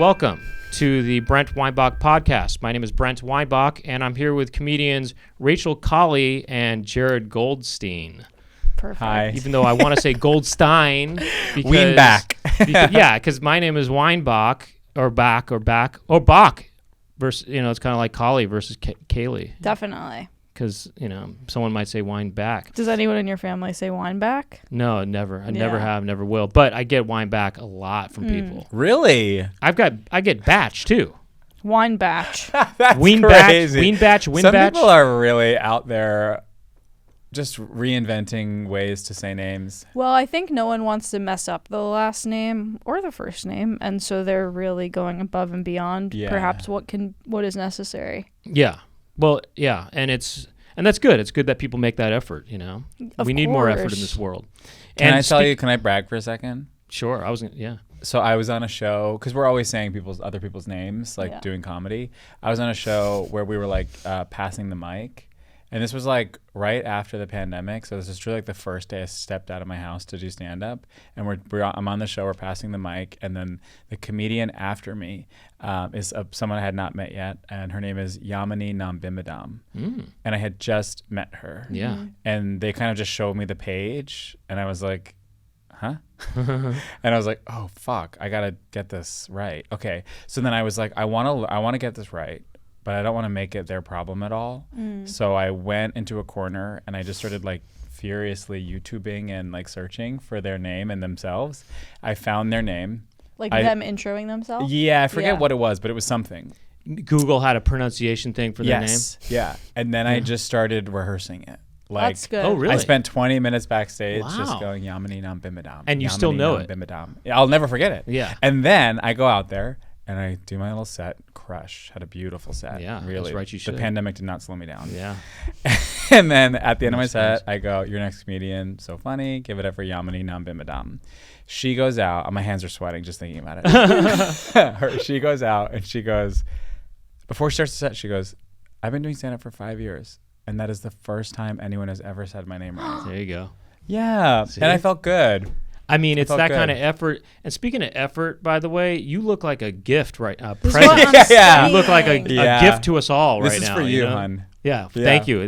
welcome to the Brent Weinbach podcast. My name is Brent Weinbach, and I'm here with comedians Rachel Kaly and Jared Goldstein. Perfect. Hi. Even though I want to say Goldstein. Weinbach. Because my name is Weinbach, or Bach. Versus, it's kind of like Kaly versus Kaly. Definitely. Because, someone might say Weinbach. Does anyone in your family say Weinbach? No, never. I never have, never will. But I get Weinbach a lot from people. Really? I get batch too. Weinbach. That's Weinbach, crazy. Weinbach. Some people are really out there just reinventing ways to say names. Well, I think no one wants to mess up the last name or the first name, and so they're really going above and beyond perhaps what is necessary. Well, yeah, and that's good. It's good that people make that effort, We need more effort in this world. Can I brag for a second? Sure, So I was on a show, because we're always saying other people's names, doing comedy. I was on a show where we were passing the mic. And this was right after the pandemic. So this is truly the first day I stepped out of my house to do stand up. And I'm on the show, we're passing the mic. And then the comedian after me is someone I had not met yet. And her name is Yamini Nambimadam. And I had just met her. Yeah. And they kind of just showed me the page. And I was like, huh? And I was like, oh, fuck, I got to get this right. Okay. So then I was like, I want to get this right, but I don't want to make it their problem at all. So I went into a corner and I just started furiously YouTubing and searching for their name and themselves. I found their name. Them introing themselves? Yeah, I forget what it was, but it was something. Google had a pronunciation thing for their name? Yeah. And then I just started rehearsing it. That's good. Oh, really? I spent 20 minutes backstage Wow. just going Yamini Nam Bimadam. And you still know it? Yeah, I'll never forget it. Yeah. And then I go out there and I do my little set. Crush. Had a beautiful set. Yeah, really. that's right, you should. The pandemic did not slow me down. Yeah. And then at the end of my set, I go, your next comedian, so funny. Give it up for Yamini Nam Bimadam. She goes out. My hands are sweating just thinking about it. She goes out and she goes, before she starts the set, she goes, I've been doing stand-up for 5 years. And that is the first time anyone has ever said my name right. There you go. Yeah. See? And I felt good. I mean, it's that kind of effort. And speaking of effort, by the way, you look like a gift, right? Present. Yeah. You look like a gift to us all right now. This is for you, hon. Yeah. Thank you.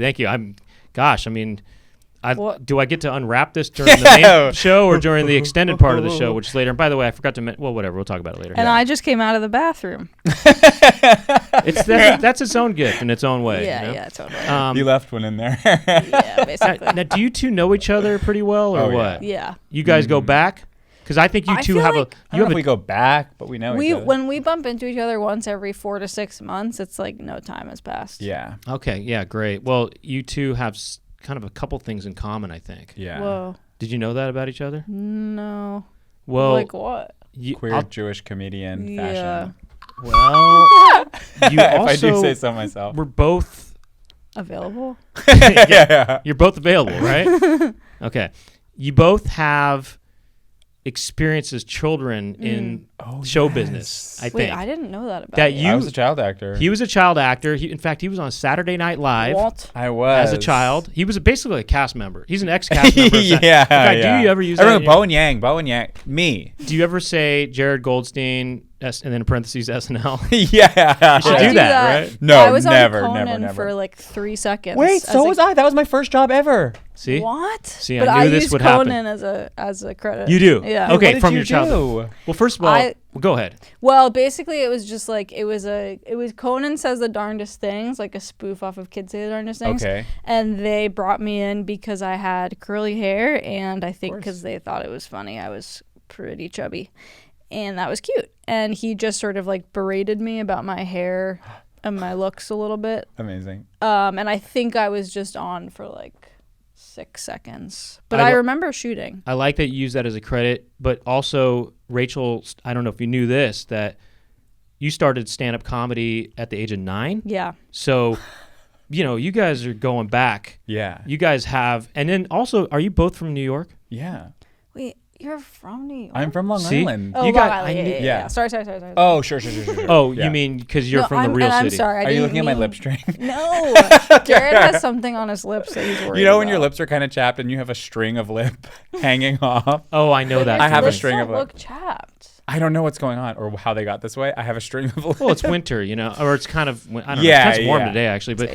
Do I get to unwrap this during the main show or during the extended part of the show, which is later? And by the way, I forgot to mention. Well, whatever. We'll talk about it later. And I just came out of the bathroom. That's its own gift in its own way. Yeah, totally. You left one in there. Yeah, basically. Now, do you two know each other pretty well, or what? Yeah. You guys go back? Because I think you two have a. I don't know if we go back, but we know each other. When we bump into each other once every 4 to 6 months, it's no time has passed. Yeah. Okay. Yeah. Great. Well, you two have kind of a couple things in common, I think. Yeah. Whoa. Did you know that about each other? No. Well, like what? Queer Jewish comedian fashion. Well, you also, if I do say so myself. We're both available. Yeah. You're both available, right? Okay. You both have experience as children in show business, I think. Wait, I didn't know that about you. I was a child actor. He was a child actor. In fact, he was on Saturday Night Live. What? I was. As a child. He was basically a cast member. He's an ex-cast member. Yeah. Do you ever use that? that? Bo and Yang. Me. Do you ever say Jared Goldstein, and then in parentheses SNL? Yeah. You should do that, right? No, I was never, on Conan never. for 3 seconds. Wait, so was I. That was my first job ever. See? What? See, but I knew this used would Conan happen. as a credit. You do? Yeah. Okay, What did from you your childhood. Well, first of all, go ahead. Well, basically, it was just it was Conan Says the Darndest Things, a spoof off of Kids Say the Darndest Things. Okay. And they brought me in because I had curly hair, and I think because they thought it was funny. I was pretty chubby, and that was cute. And he just sort of berated me about my hair and my looks a little bit. Amazing. And I think I was just on for 6 seconds, but I remember shooting. I like that you use that as a credit, but also Rachel, I don't know if you knew this, that you started stand-up comedy at the age of 9. Yeah. So, you guys are going back. Yeah. You guys have, and then also, are you both from New York? Yeah. Wait, you're from New York? I'm from Long Island. Oh, You Long got- Island. I Yeah. knew- Sorry. Oh, sure. Oh, Yeah. you mean because you're from the real city? I'm sorry. Are you looking at my lip string? No. Jared has something on his lips that he's worried You know when your about. lips are kind of chapped and you have a string of lip hanging off? Oh, I know that. I have a Lips string don't of lip. look chapped. I don't know what's going on or how they got this way. I have a stream of lips. Well, it's winter, or it's kind of, I don't know, it's kind of warm today, actually. But,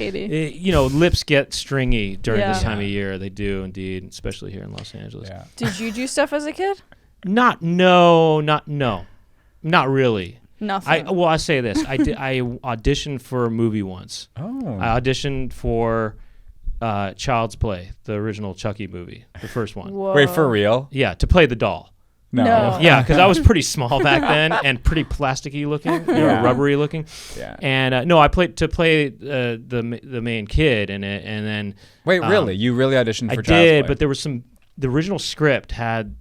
lips get stringy during this time of year. They do, indeed, especially here in Los Angeles. Yeah. Did you do stuff as a kid? Not really. Nothing. I say this. I auditioned for a movie once. Oh. I auditioned for Child's Play, the original Chucky movie, the first one. Whoa. Wait, for real? Yeah, to play the doll. No. Yeah, because I was pretty small back then and pretty plasticky looking, rubbery looking. Yeah. And I played the main kid in it, and then. Wait, really? You really auditioned for Child's Play? I did, but there was the original script had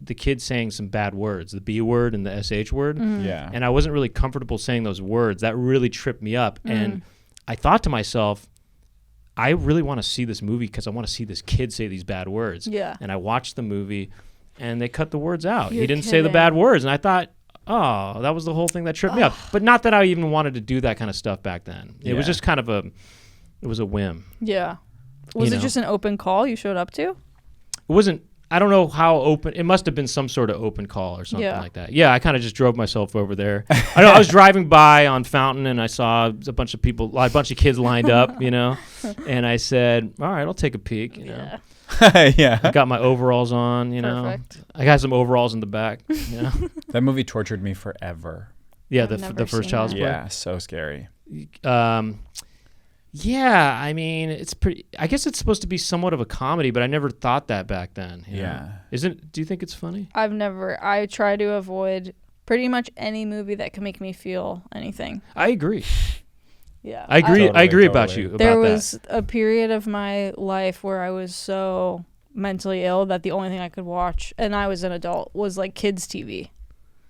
the kid saying some bad words, the B word and the SH word. Yeah. And I wasn't really comfortable saying those words. That really tripped me up. And I thought to myself, I really want to see this movie because I want to see this kid say these bad words. Yeah. And I watched the movie, and they cut the words out. You're He didn't say kidding. the bad words. And I thought, oh, that was the whole thing that tripped me up. But not that I even wanted to do that kind of stuff back then. It was just kind of it was a whim. Yeah. Was it just an open call you showed up to? It wasn't. I don't know how open. It must have been some sort of open call or something like that. Yeah, I kind of just drove myself over there. I know I was driving by on Fountain, and I saw a bunch of kids lined up, and I said, all right, I'll take a peek, Yeah. Yeah. I got my overalls on, Perfect. I got some overalls in the back, That movie tortured me forever. Yeah, I've the never first seen Child's that. Play. Yeah, so scary. Yeah, I mean, it's pretty. I guess it's supposed to be somewhat of a comedy, but I never thought that back then. Yeah. Do you think it's funny? I try to avoid pretty much any movie that can make me feel anything. I agree. Yeah. I agree. I agree Totally. about you about There that. was a period of my life where I was so mentally ill that the only thing I could watch, and I was an adult, was like kids TV.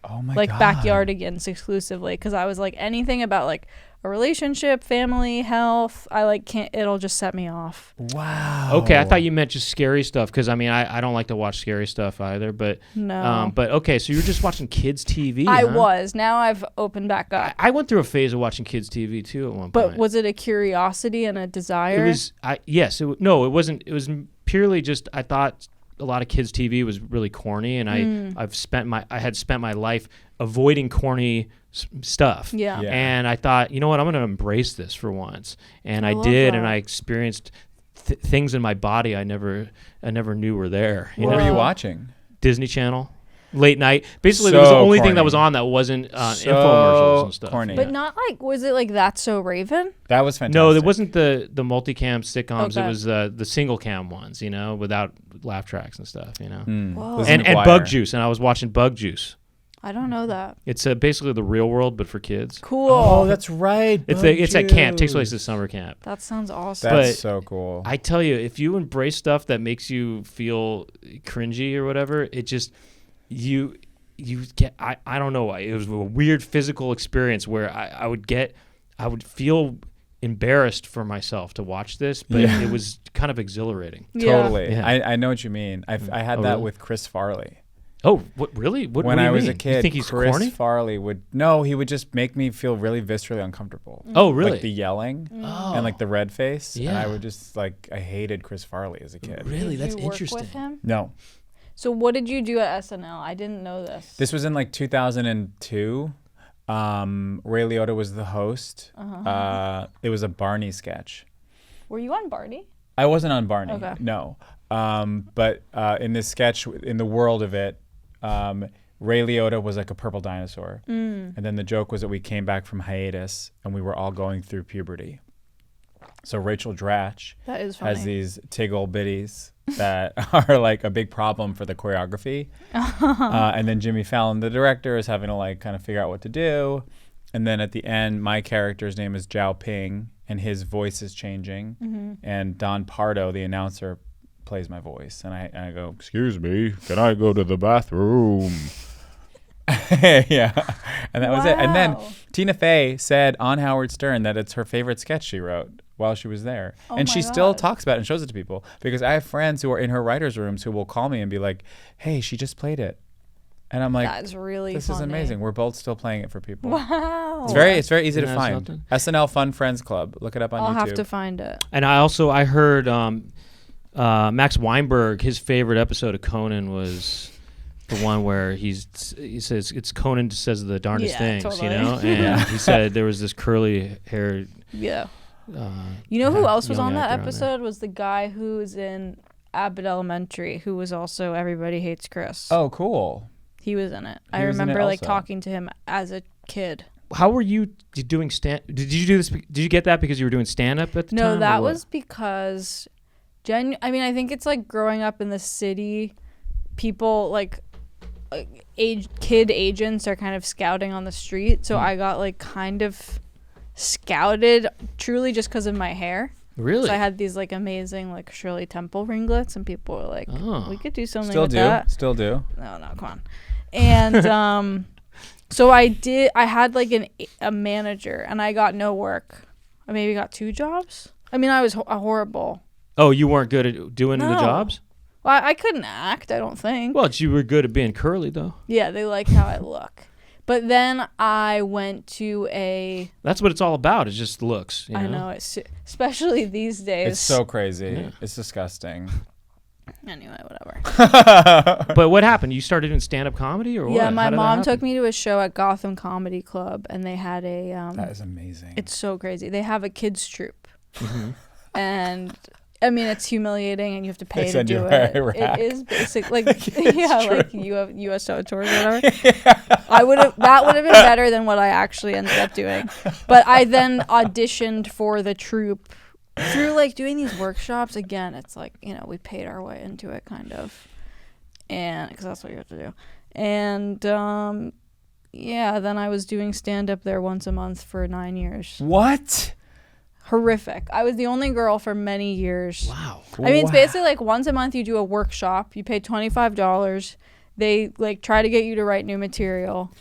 Oh my like God. Backyardigans exclusively, because I was like anything about like a relationship, family, health, I can't, it'll just set me off. Wow. Okay, I thought you meant just scary stuff, because I mean I don't like to watch scary stuff either, but No. but okay, so you were just watching kids TV. I huh? was. Now I've opened back up. I went through a phase of watching kids TV too at one But point. was it a curiosity and a desire? It was. No, it wasn't. It was purely just I thought a lot of kids TV was really corny, and I had spent my life avoiding corny stuff. Yeah. And I thought, you know what, I'm going to embrace this for once, and I love did, that. and I experienced things in my body I never knew were there. What were you watching? Disney Channel. Late night. Basically, it was the only thing that was on that wasn't infomercials and stuff. Corny. But not was it like That's So Raven? That was fantastic. No, it wasn't the multicam sitcoms. Okay. It was the single cam ones, without laugh tracks and stuff, Whoa. Lizzie And McGuire. Bug Juice, and I was watching Bug Juice. I don't know that. It's basically the real world, but for kids. Cool. Oh, that's right. It's at camp. It takes place at summer camp. That sounds awesome. That's But so cool. I tell you, if you embrace stuff that makes you feel cringy or whatever, it just you get. I don't know why. It was a weird physical experience where I would feel embarrassed for myself to watch this, but it was kind of exhilarating. Totally. Yeah. I know what you mean. I had that really? with Chris Farley. Oh, what really? What When do you I was mean? a kid, You think he's Chris corny? Farley he would just make me feel really viscerally uncomfortable. Oh, really? Like the yelling Oh. and like the red face. Yeah. And I would just I hated Chris Farley as a kid. Really? Did That's you work interesting. with him? No. So what did you do at SNL? I didn't know this. This was in 2002. Ray Liotta was the host. It was a Barney sketch. Were you on Barney? I wasn't on Barney. Okay. No. But in this sketch, in the world of it, Ray Liotta was like a purple dinosaur. And then the joke was that we came back from hiatus and we were all going through puberty. So Rachel Dratch That is funny. has these tiggle bitties that are like a big problem for the choreography. And then Jimmy Fallon, the director, is having to kind of figure out what to do. And then at the end, my character's name is Zhao Ping and his voice is changing. And Don Pardo, the announcer, plays my voice. And I go, "Excuse me, can I go to the bathroom?" Yeah. And that was it. And then Wow. Tina Fey said on Howard Stern that it's her favorite sketch she wrote while she was there. Oh And my she still God. talks about it and shows it to people, because I have friends who are in her writers' rooms who will call me and be like, "Hey, she just played it." And I'm like, That's really "This funny. is amazing. We're both still playing it for people." Wow. It's very easy to That's find. something. SNL Fun Friends Club. Look it up on I'll YouTube. have to find it. And I heard Max Weinberg, his favorite episode of Conan was The one where he says it's Conan says the darndest things, totally. you know. And he said there was this curly hair. Yeah. You know who else was on that actor episode? Was the guy who's in Abbott Elementary, who was also Everybody Hates Chris. Oh, cool. He was in it. He I was in remember it like also. talking to him as a kid. How were you doing Did you do this? Did you get that because you were doing stand up at the time? No, or that what? was because I mean, I think it's like growing up in the city, people like kid agents are kind of scouting on the street. So I got like kind of scouted truly just because of my hair. Really? So I had these like amazing like Shirley Temple ringlets, and people were like, we could do something with that. Still do. No, come on. And so I had like a manager, and I got no work. I maybe got 2 jobs. I mean, I was horrible. Oh, you weren't good at doing the No. jobs? Well, I couldn't act, I don't think. Well, you were good at being curly, though. Yeah, they like how I look. But then I went to That's what it's all about, is just looks. You know? I know, especially these days. It's so crazy. Yeah. It's disgusting. Anyway, whatever. But what happened? You started doing stand-up comedy, or what? Yeah, my How did that mom happen? took me to a show at Gotham Comedy Club, and they had a... That is amazing. It's so crazy. They have a kids troupe. Mm-hmm. And... I mean, it's humiliating, and you have to pay to send you do a it. rack. It is basic, like like U.S. tours or whatever. That would have been better than what I actually ended up doing. But I then auditioned for the troupe through like doing these workshops. Again, it's like we paid our way into it, kind of, and because that's what you have to do. And then I was doing stand up there once a month for 9 years. What? Horrific. I was the only girl for many years. Wow. I mean, it's basically like once a month you do a workshop. You pay $25. They like try to get you to write new material,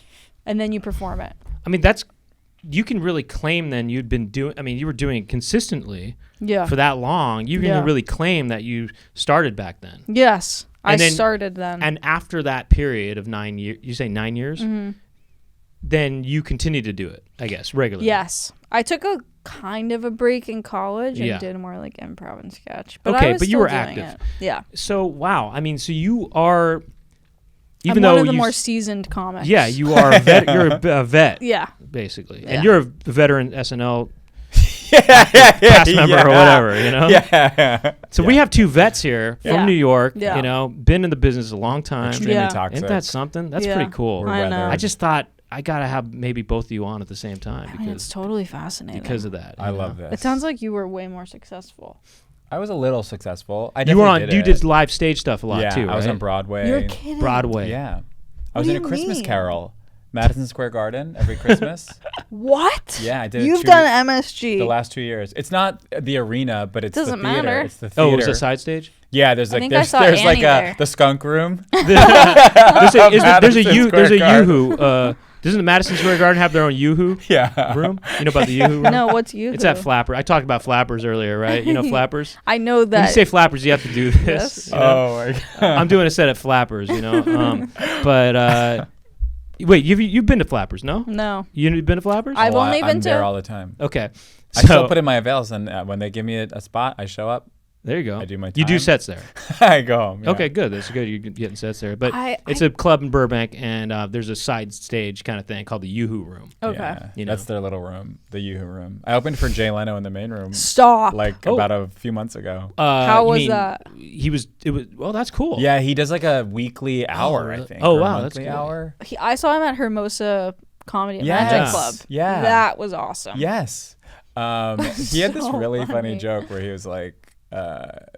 and then you perform it. I mean, you can really claim then you'd been doing. I mean, you were doing it consistently for that long. You can really claim that you started back then. Yes, And I then- started then. And after that period of 9 years, you say 9 years, then you continued to do it, I guess, regularly. Yes, I took a kind of a break in college and Yeah. did more like improv and sketch. But Okay, I was but you still were doing active. it. Yeah. So wow, I mean, so you are. Even I'm though one of the you more seasoned comics. Yeah, you are a vet. You're a vet. Yeah. Basically, Yeah. and you're a veteran SNL yeah, cast member or whatever, you know. Yeah. So we have 2 vets here from Yeah. New York. Yeah. You know, been in the business a long time. Extremely Yeah. toxic. Isn't that something? That's Yeah. pretty cool. We're I know. weathered. I just thought I gotta have maybe both of you on at the same time I mean, it's totally fascinating. because of that. I you know? love this. It sounds like you were way more successful. I was a little successful. You were on. Did you it. did live stage stuff a lot yeah, too. I was right? on Broadway. You're kidding. Broadway. Yeah. I What was do in a you Christmas mean? Carol, Madison Square Garden, every Christmas. What? Yeah, I did it You've 2 done MSG. the last 2 years. It's not the arena, but it's Doesn't the theater. matter. It's the theater. Oh, it was a side stage. Yeah, there's like think I saw there's like Annie there. the skunk room. There's a Madison There's a Square Garden. Yoo-hoo. Doesn't the Madison Square Garden have their own Yoo-hoo Yeah. room? You know about the Yoo-hoo room? No, what's you? It's at Flapper. I talked about Flappers earlier, right? You know Flappers? I know When you that. say Flappers, you have to do this. Yes. You know? Oh my god. I'm doing a set at Flappers, you know. But wait, you've been to Flappers, no? No. You've been to Flappers? I've only I'm been there to. all the time. Okay. I still put in my avails, and when they give me a spot, I show up. There you go. I do my You do time. sets there. I go home. Yeah. Okay, good. That's good. You're getting sets there. But it's I- a club in Burbank, and there's a side stage kind of thing called the Yoo-hoo room. Okay. Yeah, You know. that's their little room, the Yoo-hoo room. I opened for Jay Leno in the main room Stop. like Oh. about a few months ago. How you was mean that? It was. Well, that's cool. Yeah, he does like a weekly hour, I really? think. Oh, or a wow, that's monthly cool. hour. I saw him at Hermosa Comedy and Yes. Magic Club. Yeah. That was awesome. Yes. He had this So really funny funny. joke where he was like,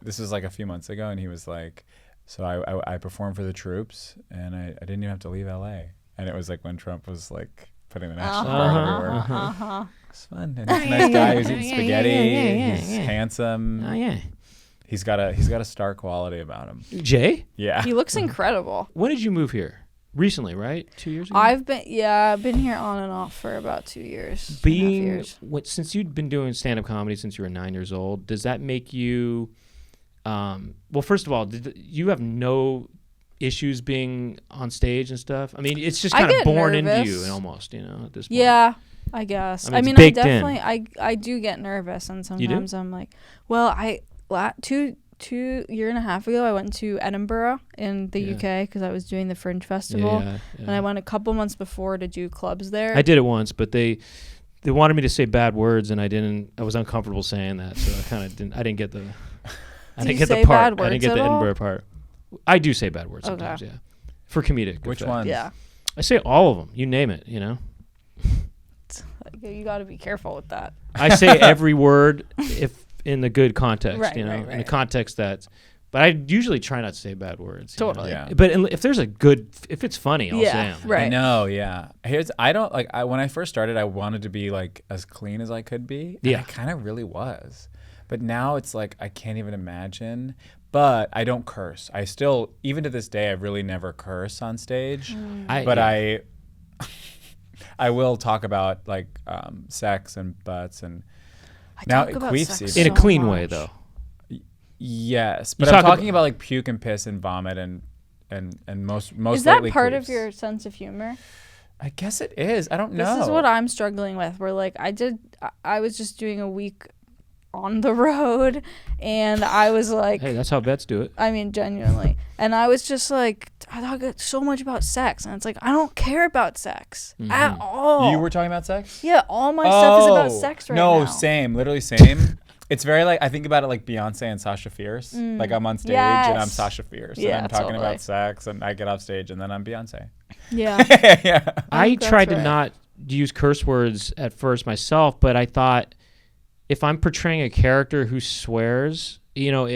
this was like a few months ago, and he was like, so I performed for the troops, and I didn't even have to leave LA. And it was like when Trump was like putting the national flag everywhere. It's fun. And he's a nice guy who's eating spaghetti. He's handsome. Oh yeah. He's got a star quality about him. Jay, Yeah. He looks incredible. when did you move here? Recently, right? 2 years ago. I've been here on and off for about 2 years. 2.5 Being years. since you'd been doing stand-up comedy since you were 9 years old, does that make you? Well, first of all, you have no issues being on stage and stuff? I mean, it's just I kind of get born into nervous. you, almost, you know, at this point. Yeah, I guess. I mean, I it's mean, I baked in. definitely, I do get nervous, and You do? sometimes I'm like, well, year and a half ago, I went to Edinburgh in the UK because I was doing the Fringe Festival, and I went a couple months before to do clubs there. I did it once, but they wanted me to say bad words, and I was uncomfortable saying that, so I kind of didn't. I didn't get the. I didn't get the part. I didn't get the Edinburgh part. I do say bad words sometimes, yeah, for comedic. Which effect. ones? Yeah. I say all of them. You name it. You know. You got to be careful with that. I say every word if in the good context, right, you know, right. in the context that's. But I usually try not to say bad words. Totally. Yeah. But if there's if it's funny, I'll say them. Right. I know, yeah. When I first started, I wanted to be like as clean as I could be. And I kind of really was. But now it's like I can't even imagine. But I don't curse. I still, even to this day, I really never curse on stage. I will talk about like sex and butts and now talk about queefs sex even. In a clean much. way, though. Yes, but You I'm talk talking about like puke and piss and vomit and most Is that lately part queefs. of your sense of humor? I guess it is. I don't know. This is what I'm struggling with. Where like I was just doing a week on the road, and I was like, Hey, that's how vets do it. I mean, genuinely. And I was just like, I talk so much about sex. And it's like, I don't care about sex at all. You were talking about sex? Yeah, all my stuff is about sex right now. No, same. Literally same. It's very like, I think about it like Beyonce and Sasha Fierce. Like I'm on stage and I'm Sasha Fierce. Yeah, and I'm talking totally. about sex and I get off stage and then I'm Beyonce. Yeah. Yeah. I think that's tried to right. not use curse words at first myself, but I thought if I'm portraying a character who swears, you know,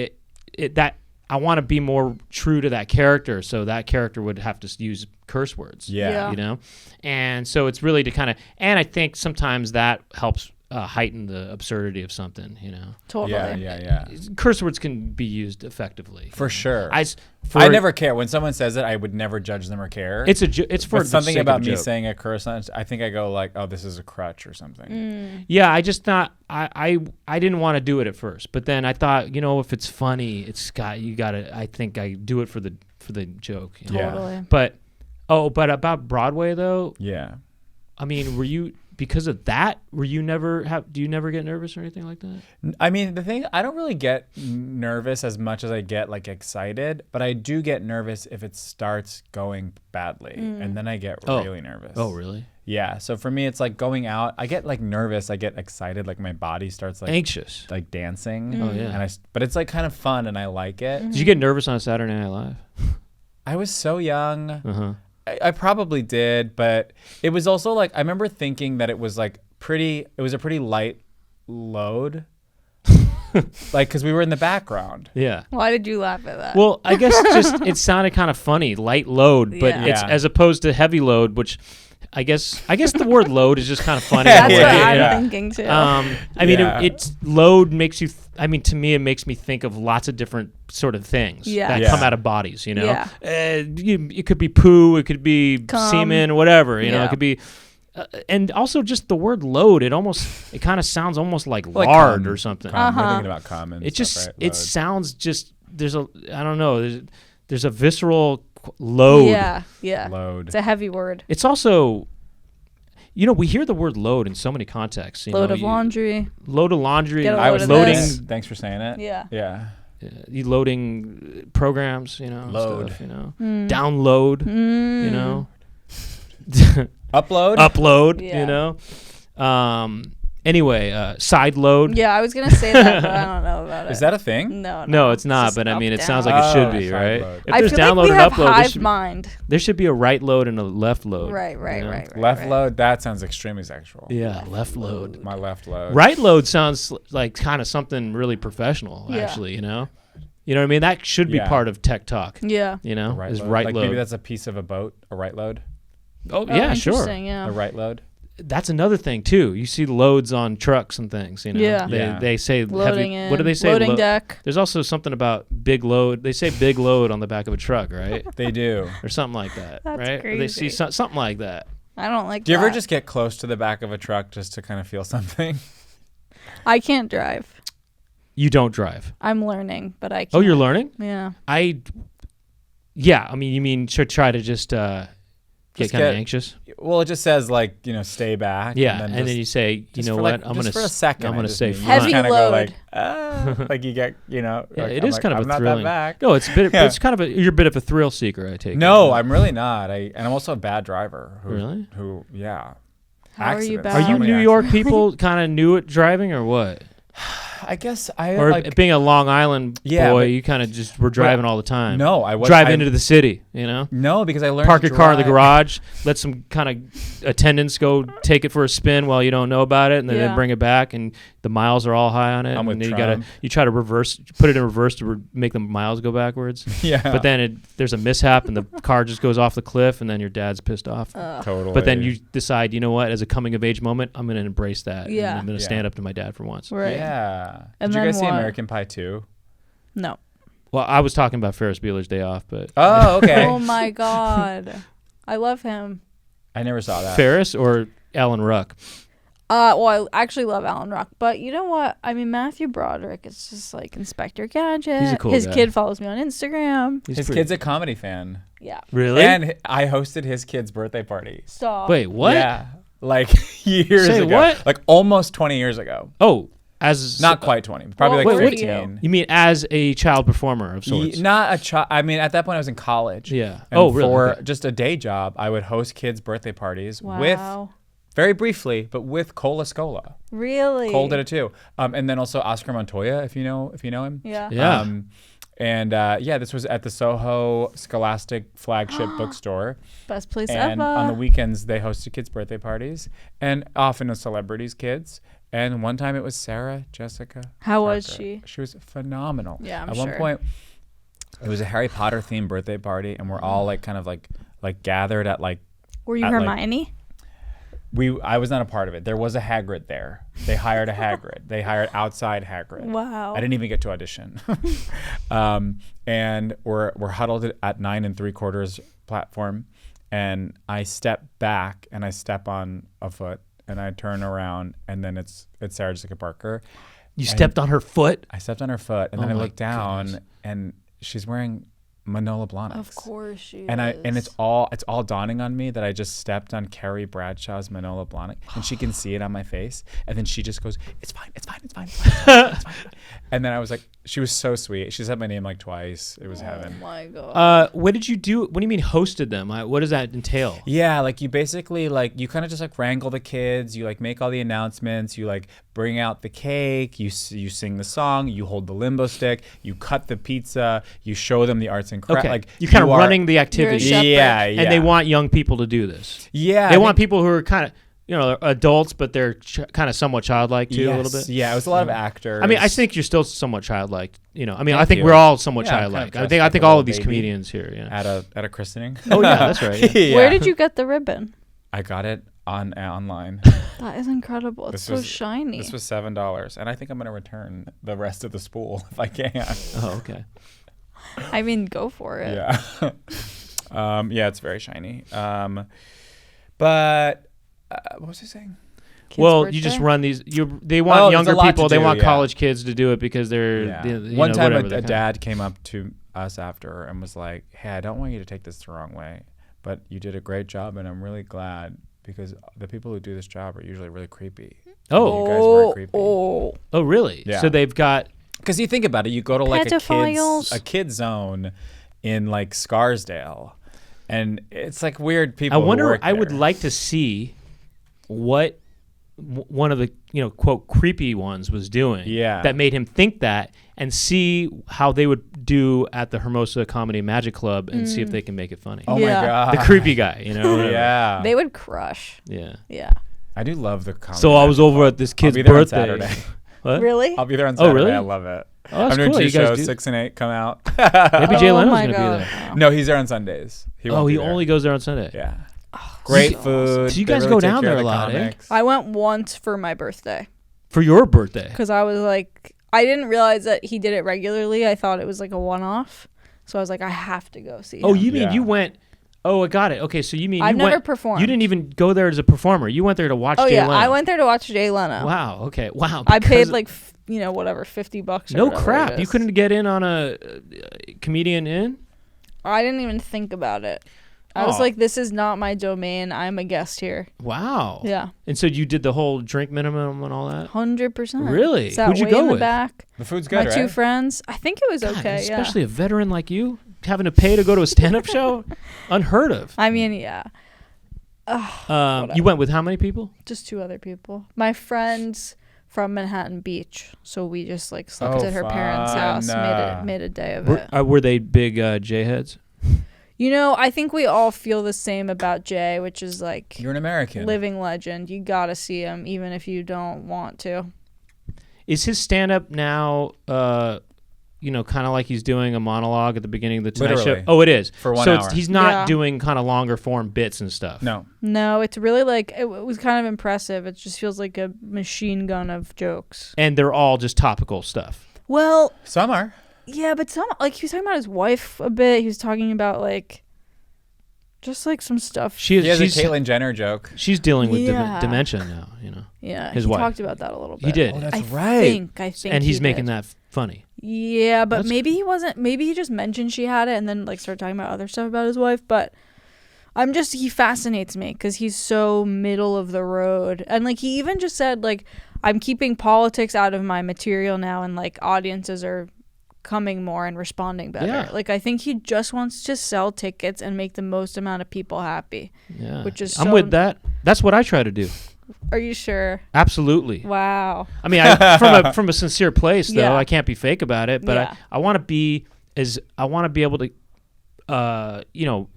that I want to be more true to that character, so that character would have to use curse words. Yeah. You know? And so it's really to kind of, and I think sometimes that helps heighten the absurdity of something, you know? Totally. Yeah. Curse words can be used effectively. For sure. I never care. When someone says it, I would never judge them or care. It's for but something the sake about of me joke. saying a curse, I think I go like, oh, this is a crutch or something. Yeah, I just thought I didn't want to do it at first, but then I thought, you know, if it's funny, I think I do it for the joke. You know? Totally. But about Broadway though, Yeah. I mean, were you because of that? Do you never get nervous or anything like that? I mean, the thing, I don't really get nervous as much as I get like excited, but I do get nervous if it starts going badly, and then I get really nervous. Oh, really? Yeah. So for me, it's like going out. I get like nervous. I get excited. Like my body starts like Anxious. like dancing. Oh, yeah. But it's like kind of fun, and I like it. Did you get nervous on Saturday Night Live? I was so young. Uh-huh. I probably did, but it was also like I remember thinking that it was like it was a pretty light load, like because we were in the background. Yeah. Why did you laugh at that? Well, I guess just it sounded kind of funny, light load, but Yeah. it's as opposed to heavy load, which I guess the word load is just kind of funny. That's Yeah, what yeah. I'm thinking too. I mean, Yeah. it's load makes you. To me, it makes me think of lots of different sort of things that Yeah. come out of bodies. You know, Yeah. it could be poo, it could be Cum. semen, whatever. You know, Yeah. it could be. And also just the word load, it kind of sounds almost like Like lard cum. or something. We're thinking about common. It just stuff, right? it Load. sounds just I don't know. There's a visceral load. Yeah. Load. It's a heavy word. It's also, you know, we hear the word load in so many contexts. You Load know, of laundry. Load of laundry. Get a I load was of loading. this. Thanks for saying it. Yeah. Yeah. You loading programs. You know. Load. Stuff, you know. Download. You know. Upload. Upload. Yeah. You know. Anyway, side load. Yeah, I was gonna say that, but I don't know about it. Is that a thing? No. No, it's not. just But I mean, up, it sounds down. like it should Oh, be, side right? load. If I there's feel download like we and have upload, hive mind. there should be a right load and a left load. Right. you know? Left load. That sounds extremely sexual. Yeah, left load. My left load. Right load sounds like kind of something really professional, Yeah. actually, you know? You know what I mean? That should be Yeah. part of tech talk, Yeah. you know? Right Is load. right like load. maybe that's a piece of a boat. A right load. oh, yeah, sure. Interesting, yeah. A right load. That's another thing, too. You see loads on trucks and things, you know? Yeah. Yeah. They say Loading heavy. in. What do they say? Loading deck. There's also something about big load. They say big load on the back of a truck, right? They do. Or something like that, That's right? Or they see crazy. something like that. I don't like Do you ever that. just get close to the back of a truck just to kind of feel something? I can't drive. You don't drive. I'm learning, but I can't. Oh, you're learning? Yeah. Yeah, I mean, you mean to try to just get Just kind of get- anxious? Well, it just says like, stay back. Yeah, and then you say, you know what? I'm gonna for a second. I'm gonna say heavy kind of load. Go like, like you get, Yeah, like, it is kind of I'm a not thrilling. that back. No, it's a bit. It's kind of you're a bit of a thrill seeker, I take it. No, I'm really not. And I'm also a bad driver. Really? Yeah. How are you Accidents. bad? Are So you many New York accidents. people kind of new at driving or what? I guess I Or like. being a Long Island Yeah, boy, but- you kind of just were driving all the time. No, I was drive into the city. No, because I learned. Park to your car in the drive. garage. Let some kind of attendants go take it for a spin while you don't know about it, and then they Yeah. bring it back, and the miles are all high on it. I'm with and then Trump. you try to put it in reverse to make the miles go backwards. Yeah. But then there's a mishap, and the car just goes off the cliff, and then your dad's pissed off. Totally. But then you decide, you know what? As a coming of age moment, I'm going to embrace that. Yeah. And I'm going to Yeah. stand up to my dad for once. Right. Yeah. And Did you then guys see what? American Pie 2? No. Well, I was talking about Ferris Bueller's Day Off, but Oh, okay. Oh my God. I love him. I never saw that. Ferris or Alan Ruck? Well, I actually love Alan Ruck, but you know what? I mean, Matthew Broderick is just like Inspector Gadget. He's a cool His guy. kid follows me on Instagram. He's His pretty- kid's a comedy fan. Yeah. Really? And I hosted his kid's birthday party. Stop. Wait, what? Yeah. Like years Say ago. what? Like almost 20 years ago. Oh, as Not quite 20. Probably Well, like where were 15. You mean as a child performer of sorts? Not a child. I mean, at that point, I was in college. Yeah. And Oh, really? For Okay. just a day job, I would host kids' birthday parties Wow. with, very briefly, but with Cola Scola. Really? Cole did it too. And then also Oscar Montoya, if you know him. Yeah. Yeah. And this was at the Soho Scholastic flagship bookstore. Best place And ever. on the weekends, they hosted kids' birthday parties, and often a celebrities' kids. And one time it was Sarah Jessica. How was Parker. she? She was phenomenal. Yeah, I'm At sure. one point, it was a Harry Potter themed birthday party, and we're all like kind of like gathered at like. Were you at, like- Hermione? I was not a part of it. There was a Hagrid there. They hired a Hagrid. They hired outside Hagrid. Wow. I didn't even get to audition. And we're huddled at 9 3/4 platform, and I step back and I step on a foot and I turn around, and then it's Sarah Jessica Parker. You stepped on her foot? I stepped on her foot, and then Oh I my looked down, goodness. and she's wearing Manolo Blahniks. Of course she And is. it's all dawning on me that I just stepped on Carrie Bradshaw's Manolo Blahnik, and she can see it on my face, and then she just goes, "It's fine, it's fine, it's fine, it's fine, it's fine, it's fine." And then I was like, she was so sweet. She said my name like twice. It was heaven. Oh my God. What did you do? What do you mean hosted them? What does that entail? Yeah, like you basically you kind of just like wrangle the kids. You like make all the announcements. You like bring out the cake. You sing the song. You hold the limbo stick. You cut the pizza. You show them the arts and crafts. Okay. Like You're kind of are- running the activity. shepherd. Yeah, And they want young people to do this. Yeah, They I want think- people who are kind of, adults, but they're kind of somewhat childlike too, a little Yes, bit. Yeah, it was a lot of actors. I mean, I think you're still somewhat childlike. I Thank think you. we're all somewhat Yeah, I'm kind of childlike. dressed I like think a all little of these baby. comedians here. Yeah. at a christening. Oh yeah, that's right. Yeah. Yeah. Where did you get the ribbon? I got it online. That is incredible. It's This so was- shiny. This was $7, and I think I'm gonna return the rest of the spool if I can. Oh, okay. I mean, go for it. Yeah. Yeah, it's very shiny. But what was I saying? Kid's Well, you just birthday? run these. They Oh, want there's younger a lot people. to They do, want yeah. college kids to do it because they're. Yeah. One time whatever, a they're kinda- dad came up to us after and was like, "Hey, I don't want you to take this the wrong way, but you did a great job, and I'm really glad because the people who do this job are usually really creepy." Oh. You guys weren't creepy. Oh. Oh, really? Yeah. So they've got. Because you think about it, you go to like Pedophiles. a kid's zone in like Scarsdale, and it's like weird people. I who wonder. work I would there. like to see what one of the quote creepy ones was doing. Yeah. That made him think that, and see how they would do at the Hermosa Comedy and Magic Club, and see if they can make it funny. Oh Yeah. my god, The creepy guy, whatever. Yeah, They would crush. Yeah. Yeah. I do love the comedy. So I was over at this I'll kid's be there on birthday. Saturday. What? Really? I'll be there on Oh, Saturday. really? I love it. Oh, that's I'm doing cool. 2 You guys shows, do- 6 and 8 come out. Maybe Jay Oh Leno's my gonna God. be there. No, he's there on Sundays. He won't Oh, be he there. only goes there on Sunday. Yeah. Oh, Great so food. So you They guys really go take down care there of a the lot, eh? comics. I went once for my birthday For your birthday. because I was like, I didn't realize that he did it regularly. I thought it was like a one-off. So I was like, I have to go see Oh, him. you mean Yeah. you went? Oh, I got it. Okay, so you mean I've you never went, performed. You didn't even go there as a performer. You went there to watch Oh Jay yeah, Leno. I went there to watch Jay Leno. Wow. Okay. Wow. I paid because- like whatever, $50. Or No whatever crap. it You is. couldn't get in on a comedian in. I didn't even think about it. I was like, this is not my domain. I'm a guest here. Wow. Yeah. And so you did the whole drink minimum and all that? 100%. Really? Sat Who'd you way go in the with? back. The food's good, My right? 2 friends. I think it was God, okay. especially a veteran like you having to pay to go to a stand-up show? Unheard of. I mean, yeah. You went with how many people? Just 2 other people. My friends from Manhattan Beach. So we just like slept at her parents' house. Made a day of it. Were they big J-heads? You know, I think we all feel the same about Jay, which is like You're an American. living legend. You gotta see him, even if you don't want to. Is his stand-up now, kind of like he's doing a monologue at the beginning of the Tonight Show? Literally. Oh, it is. For 1 so hour. he's not Yeah. doing kind of longer form bits and stuff. No, it's really like, it was kind of impressive. It just feels like a machine gun of jokes. And they're all just topical stuff. Well, Some are. yeah, but some, like, he was talking about his wife a bit. He was talking about, like, just, like, some stuff. He has a Caitlyn Jenner joke. She's dealing with Yeah. dementia now, Yeah, his he wife. talked about that a little bit. He did. Oh, that's I right. think And he's he making did. that funny. Yeah, but That's- maybe he wasn't. Maybe he just mentioned she had it and then like started talking about other stuff about his wife. But he fascinates me because he's so middle of the road. And like he even just said like, I'm keeping politics out of my material now, and like audiences are coming more and responding better. Yeah. Like I think he just wants to sell tickets and make the most amount of people happy. Yeah. Which is I'm so- with that. That's what I try to do. Are you sure? Absolutely. Wow. I mean, from a sincere place, though, Yeah. I can't be fake about it. But Yeah. I want to be able to, I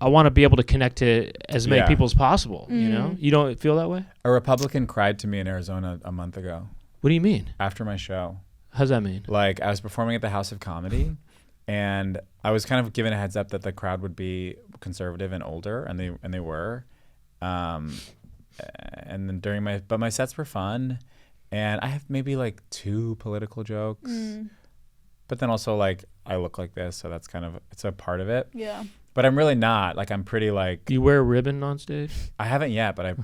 want to be able to connect to as many Yeah. people as possible. You Mm. know, you don't feel that way? A Republican cried to me in Arizona a month ago What do you mean? after my show. How's that mean? Like I was performing at the House of Comedy, and I was kind of given a heads up that the crowd would be conservative and older, and they were. And then my sets were fun, and I have maybe like 2 political jokes, but then also like I look like this, so that's it's a part of it. Yeah. But I'm really not. Like I'm pretty like You wear a ribbon on stage? I haven't yet, but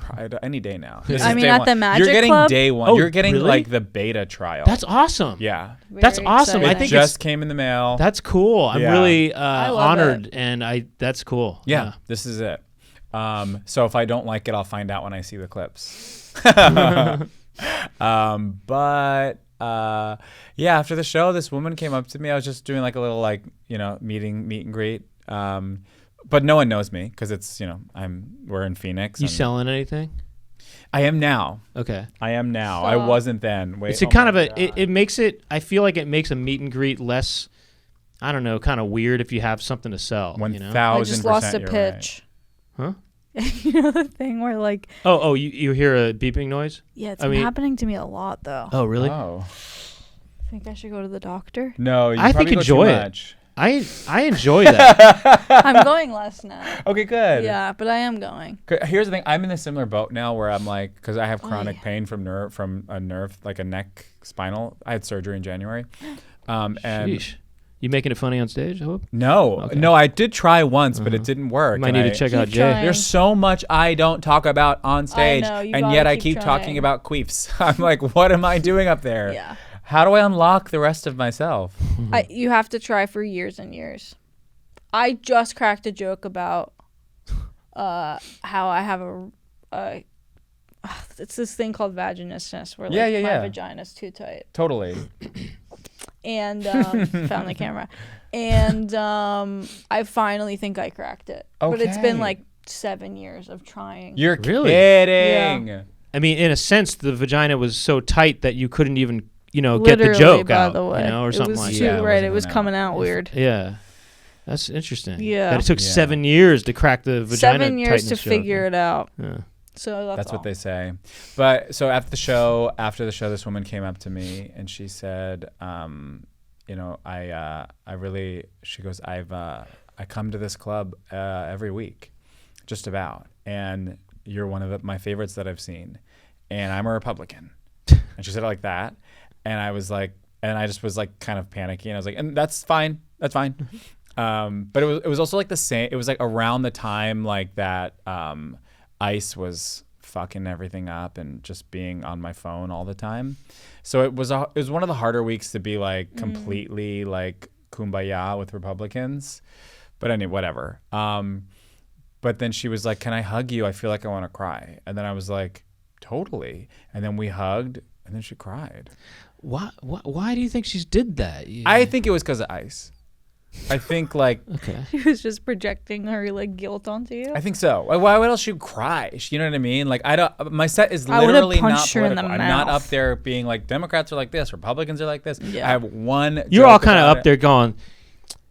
any day now. This I is mean, day at one. the Magic You're getting Club? day 1. Oh, You're getting really? like the beta trial. That's awesome. Yeah. That's Very awesome. I exciting. think Just came in the mail. that's cool. I'm Yeah. really love honored, it. and that's cool. Yeah, this is it. So if I don't like it, I'll find out when I see the clips. After the show, this woman came up to me. I was just doing like a little meet and greet. But no one knows me because it's we're in Phoenix. You and selling anything? I am now. Okay. I am now. I wasn't then. Wait, It's a kind of it makes it. I feel like it makes a meet and greet less. I don't know, kind of weird if you have something to sell. 1,000%. I just lost a you're pitch. Huh? You know the thing where like Oh, you hear a beeping noise? yeah, it's I been mean- happening to me a lot though. Oh, really? Right. Oh I think I should go to the doctor. no, you I probably think go enjoy too it. much. I enjoy that. I'm going less now. Okay, good. Yeah, but I am going. Here's the thing. I'm in a similar boat now where I'm like, because I have chronic yeah. pain from a nerve, like a neck spinal. I had surgery in January. And Sheesh. You making it funny on stage? I hope. no, Okay. no, I did try once, but it didn't work. You might and need to I- check out Keep Jay. trying. There's so much I don't talk about on stage, know, you and gotta yet I keep keep talking trying. about queefs. I'm like, what am I doing up there? Yeah. How do I unlock the rest of myself? You have to try for years and years. I just cracked a joke about how I have it's this thing called vaginismus where like my vagina's too tight. Totally. And found the camera. And I finally think I cracked it. But it's been Okay. like 7 years of trying. You're Really? kidding. Yeah. I mean, in a sense, the vagina was so tight that you couldn't even, get the Literally, joke by out, the way. or something it was like too, that. that. it right, wasn't it was coming coming out weird. Yeah. That's interesting. Yeah. That it took Yeah. 7 years to crack the vagina 7 years to tightness joke. figure it out. Yeah. So That's all. what they say. But so after the show, this woman came up to me and she said, she goes, I come to this club every week, just about, and you're one of my favorites that I've seen, and I'm a Republican. And she said it like that, and I was like, and I just was like kind of panicky, and I was like, and that's fine. But it was also like the same. It was like around the time like that. ICE was fucking everything up and just being on my phone all the time. So it was one of the harder weeks to be like completely like kumbaya with Republicans. But anyway, whatever. But then she was like, "Can I hug you? I feel like I want to cry." And then I was like, "Totally." And then we hugged, and then she cried. Why do you think she did that? I think it was because of ice. I think like okay. She was just projecting her like guilt onto you. I think so. Why would else she cry? You know what I mean? Like I don't. My set is I would've literally not punched her in the political. I'm not mouth. up there being like Democrats are like this, Republicans are like this. Yeah. I have one. You're all joke kind of about up it. there going,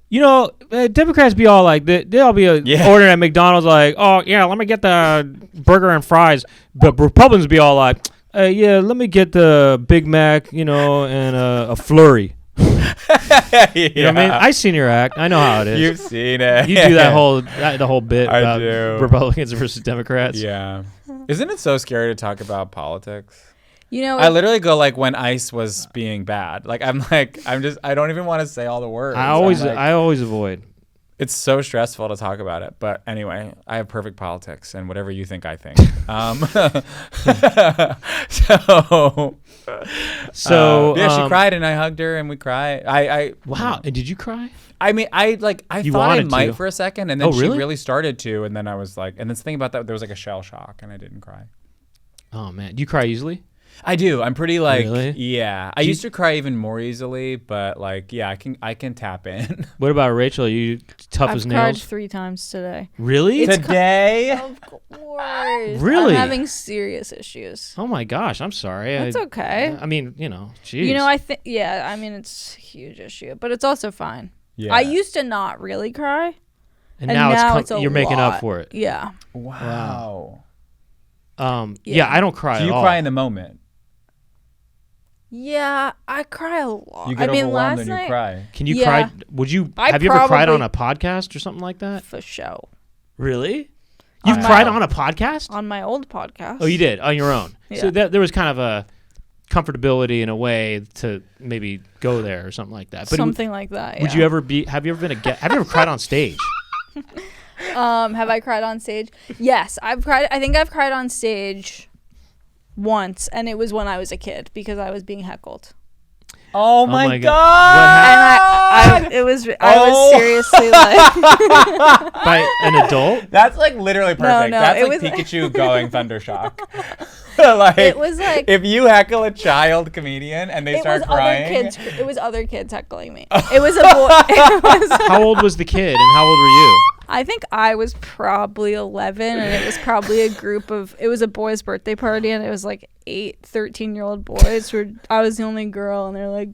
you know, Democrats be all like, they'll be ordering at McDonald's like, oh, yeah, let me get the burger and fries. But Republicans be all like, yeah, let me get the Big Mac, you know, and a flurry. You know what I mean? I seen your act. I know how it is. You've seen it. You do the whole bit I about do. Republicans versus Democrats. Yeah. Isn't it so scary to talk about politics? You know, I literally go like when ICE was being bad. Like I don't even want to say all the words. I always avoid. It's so stressful to talk about it. But anyway, I have perfect politics and whatever you think I think. So yeah, she cried and I hugged her and we cried. Wow. And did you cry? I mean, I You thought I wanted might to. for a second, and then Oh, really? she really started to, and then I was like, and then thinking about that, there was like a shell shock, and I didn't cry. Oh man, do you cry easily? I do. I'm pretty like, Really? yeah. I used to cry even more easily, but like, yeah, I can tap in. What about Rachel? Are you tough I've as cried nails? 3 times today. Really? Today? Of course. Really? I'm having serious issues. Oh my gosh, I'm sorry. That's okay. I mean, you know, geez. You know, I think, yeah, I mean, it's a huge issue, but it's also fine. Yeah. I used to not really cry. and now, it's a you're making lot. up for it. Yeah. Wow. Yeah, I don't cry So at you all. cry in the moment. Yeah, I cry a lot. You get I mean, overwhelmed last and night, you cry. Can you Yeah. cry? Would you? I Have you ever cried on probably- a podcast or something like that? for show. Really? You've On cried my- on a podcast? On my old podcast. Oh, you did on your own. So Yeah. there was kind of a comfortability in a way to maybe go there or something like that. But Something like that. would yeah. you ever be? Have you ever been a guest? Have you ever cried on stage? Have I cried on stage? Yes, I've cried. I think I've cried on stage once, and it was when I was a kid because I was being heckled. Oh my my God. god! And I was seriously like, By an adult? That's like literally perfect. no, That's it like was- Pikachu going Thundershock. Like it was like if you heckle a child comedian and they it start was crying. other kids. It was other kids heckling me. It was a boy. It was, How old was the kid and how old were you? I think I was probably 11, and it was probably a group of. It was a boys' birthday party, and it was like 8 13-year-old boys. I was the only girl, and they're like,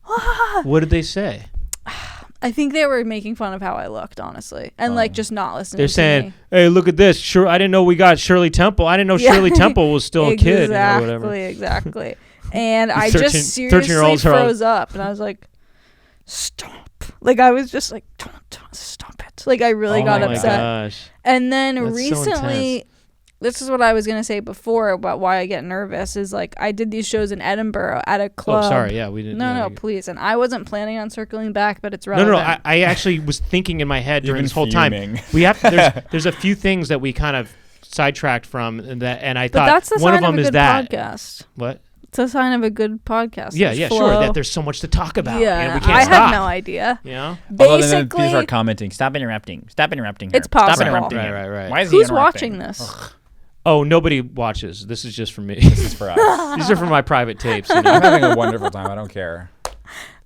ah. What did they say? I think they were making fun of how I looked, honestly, and like just not listening. They're to saying, me. "Hey, look at this! Sure, I didn't know we got Shirley Temple. I didn't know Yeah. Shirley Temple was still a kid or whatever." Exactly. And I 13 just seriously 13-year-olds are all- froze up, and I was like, "Stop!" Like I was just like, "Don't stop it!" Like I really got Oh my upset. gosh! And then That's so recently, intense. this is what I was gonna say before about why I get nervous. Is like I did these shows in Edinburgh at a club. Oh, sorry. Yeah, we didn't. No, yeah, no, we- please. And I wasn't planning on circling back, but it's No, relevant. no, no. I actually was thinking in my head You've during been this whole time. fuming. We have there's a few things that we kind of sidetracked from, and I but thought that's the one sign of them a is good that. podcast. What? It's a sign of a good podcast. Yeah, There's yeah, flow. sure. That there's so much to talk about. Yeah, you know, we can't I stop. had no idea. You know? Although then Basically, people start commenting. Stop interrupting. Stop interrupting her. It's possible. Stop interrupting Right, her. right, right. Why is he who's interrupting? watching this? Oh, nobody watches. This is just for me. This is for us. These are for my private tapes. You know? I'm having a wonderful time. I don't care.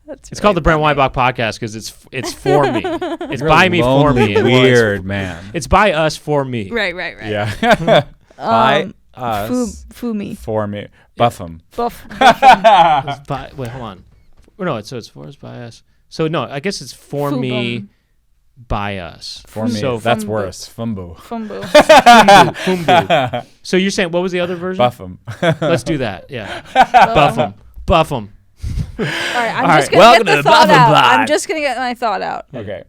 That's It's called the Brent Weinbach podcast because it's for me. It's You're by me for me. lonely, weird man. It's by us for me. right. Yeah. By us. Fumi. For me. Buff him. Buff. It's by, wait, hold on. No, it's for us by us. So no, I guess it's for me Fubum. by us. For me. So That's Fumbu. worse. Fumbu. Fumbu. Fumbu. So you're saying what was the other version? Buff him. Let's do that. Yeah. Buff them. Buff them. All right, I'm All just right, gonna welcome get to the the thought Buff 'em out. pod. I'm just gonna get my thought out, Okay.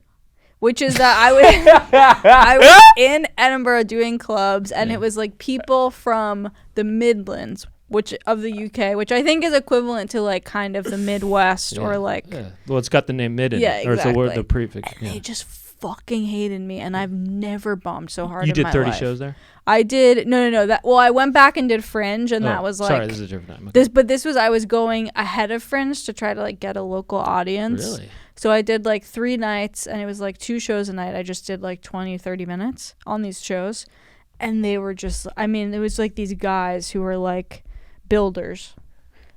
which is that I was in Edinburgh doing clubs, and it was like people from the Midlands, which of the UK, which I think is equivalent to like kind of the Midwest or like. Yeah. Well, it's got the name mid in Yeah, it, or it's the word, exactly. the prefix. And Yeah. they just fucking hated me, and I've never bombed so hard You in did my 30 life. shows there? I did I went back and did Fringe, and that was like sorry, this is a different time. Okay. this was I was going ahead of Fringe to try to like get a local audience. Really? So I did like 3 nights, and it was like 2 shows a night. I just did like 20-30 minutes on these shows, and they were just, I mean, it was like these guys who were like builders,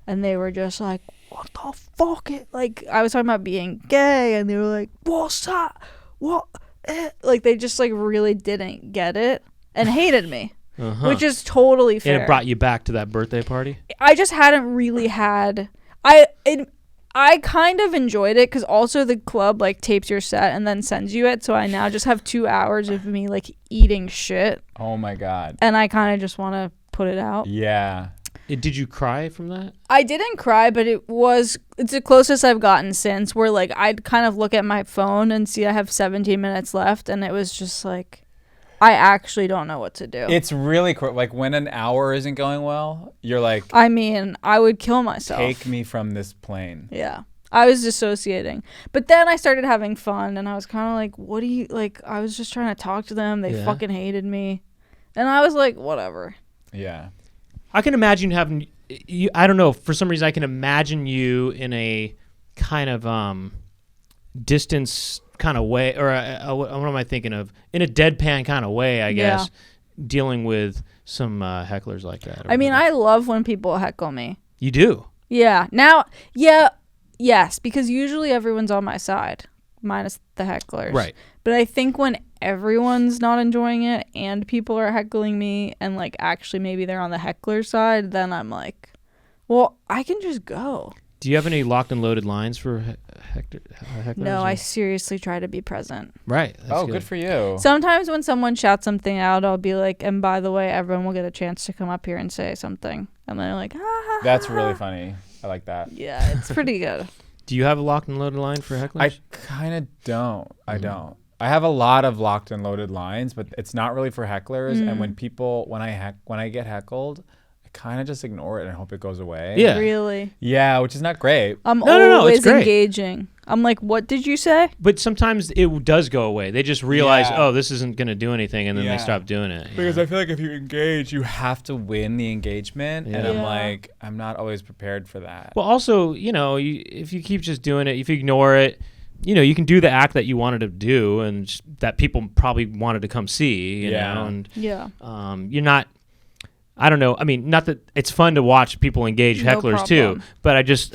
and they were just like, what the fuck? Like, I was talking about being gay, and they were like, what's that? What? Like, they just like really didn't get it and hated me, which is totally fair. And it brought you back to that birthday party? I just hadn't really had, I kind of enjoyed it because also the club like tapes your set and then sends you it. So I now just have 2 hours of me like eating shit. Oh my God. And I kind of just want to put it out. Yeah. Did you cry from that? I didn't cry, but it's the closest I've gotten since, where like I'd kind of look at my phone and see I have 17 minutes left, and it was just like, I actually don't know what to do. It's really cool. Like when an hour isn't going well, you're like, I mean, I would kill myself. take me from this plane. Yeah. I was dissociating. But then I started having fun, and I was kind of like, what do you, like, I was just trying to talk to them. They fucking hated me. And I was like, whatever. Yeah. I can imagine having you. I don't know. For some reason, I can imagine you in a kind of distance kind of way, or what am I thinking of? In a deadpan kind of way, I guess, dealing with some hecklers like that. I mean, I love when people heckle me. You do? Yeah. Now, yes, because usually everyone's on my side, minus the hecklers. Right. But I think when everyone's not enjoying it and people are heckling me and like actually maybe they're on the heckler side, then I'm like, well, I can just go. Do you have any locked and loaded lines for hecklers? No, I seriously try to be present. Right. That's good for you. Sometimes when someone shouts something out, I'll be like, and by the way, everyone will get a chance to come up here and say something. And they're like, ah. That's really funny. I like that. Yeah, it's pretty good. Do you have a locked and loaded line for hecklers? I kind of don't. I don't. I have a lot of locked and loaded lines, but it's not really for hecklers. And when I get heckled, I kind of just ignore it and hope it goes away. Yeah. Really? Yeah, which is not great. I'm No, always it's great. engaging. I'm like, what did you say? But sometimes it does go away. They just realize, Yeah. this isn't going to do anything, and then they stop doing it. Because I feel like if you engage, you have to win the engagement. Yeah. And I'm Yeah. like, I'm not always prepared for that. Well, also, if you keep just doing it, if you ignore it, you can do the act that you wanted to do and that people probably wanted to come see, you know, and you're not, I don't know. I mean, not that it's fun to watch people engage hecklers too, but I just,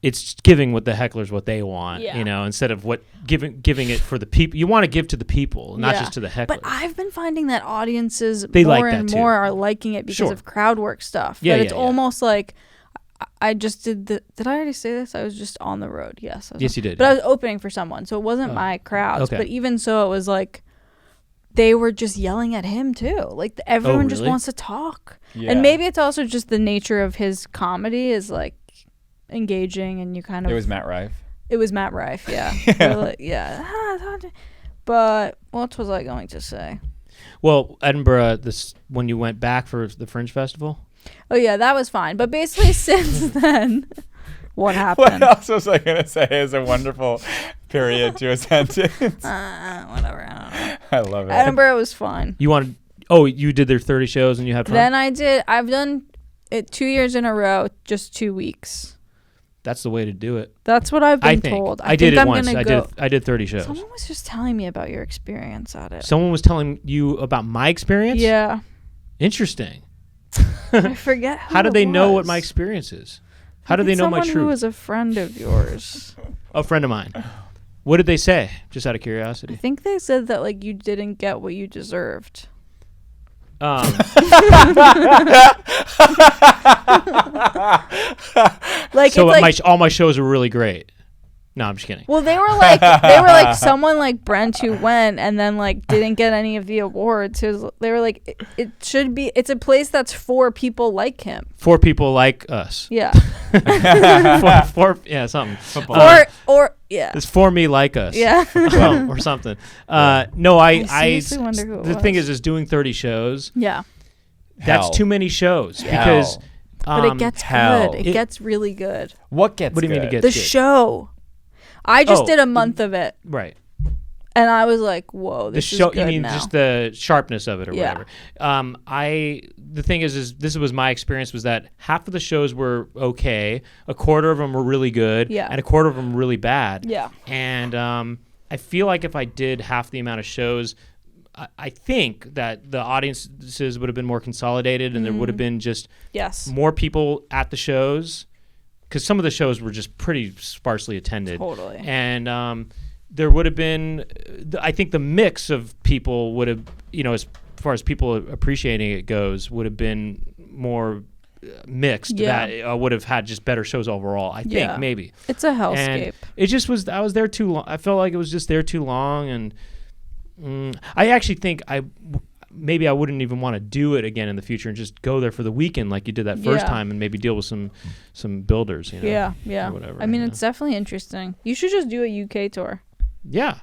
it's giving what the hecklers what they want, instead of giving it for the people. You want to give to the people, not just to the hecklers. But I've been finding that audiences They more like and that more too. are liking it because of crowd work stuff. Yeah, that it's yeah. almost like I just did I already say this? I was just on the road. Yes. Yes, you did. But I was opening for someone, so it wasn't my crowds. Okay. But even so, it was like they were just yelling at him too. Like everyone just really? wants to talk. Yeah. And maybe it's also just the nature of his comedy is like engaging, and you kind of. It was Matt Rife. It was Matt Rife, yeah. But what was I going to say? Well, Edinburgh, when you went back for the Fringe Festival. Oh yeah, that was fine. But basically, since then, what happened? What else was I going to say is a wonderful period to a sentence. Whatever. I don't know. I love it. Edinburgh was fine. You did their 30 shows and you had fun? Then I've done it 2 years in a row, just 2 weeks. That's the way to do it. That's what I've been told. I did it once. I did 30 shows. Someone was just telling me about your experience at it. Someone was telling you about my experience? Yeah. Interesting. I forget who How do they know what was. my experience is? How do they know my Someone who truth? was a friend of yours. A friend of mine. What did they say? Just out of I curiosity. think they said that like you didn't get what you deserved. Like so it's like all my shows are really great. No, I'm just kidding. well, they were like someone like Brent who went and then like didn't get any of the awards. They were like it should be. It's a place that's for people like him. For people like us. Yeah. Something. Or yeah. It's for me like us. Yeah. Well, or something. No, I seriously wonder who it the thing was. is doing 30 shows. Yeah. That's too many shows because. But it gets hell. good. It gets really good. What gets What do you mean good? it gets The good? show. I just Oh, did a month of it. Right. And I was like, whoa, this is good you mean now. just the sharpness of it or Yeah. whatever. The thing is this was my experience, was that half of the shows were okay, a quarter of them were really good, Yeah. and a quarter of them were really bad. Yeah. And I feel like if I did half the amount of shows, I think that the audiences would have been more consolidated, and there would have been just more people at the shows, because some of the shows were just pretty sparsely attended. Totally. And there would have been, I think the mix of people would have, as far as people appreciating it goes, would have been more mixed. Yeah. That would have had just better shows overall, I think, maybe. It's a hellscape. And it just was, I was there too long. I felt like it was just there too long. And I actually think maybe I wouldn't even want to do it again in the future and just go there for the weekend like you did that first time, and maybe deal with some builders, Yeah. or whatever. I mean, it's definitely interesting. You should just do a UK tour. Yeah.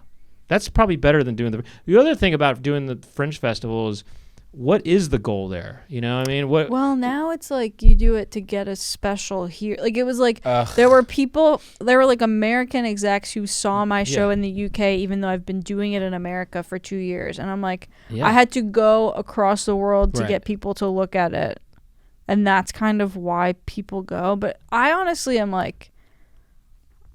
That's probably better than doing the other thing about doing the Fringe Festival is, what is the goal there? You know what I mean? Well, now it's like you do it to get a special here. Like, it was like there were like American execs who saw my show in the UK, even though I've been doing it in America for 2 years. And I'm like, I had to go across the world to get people to look at it. And that's kind of why people go. But I honestly am like,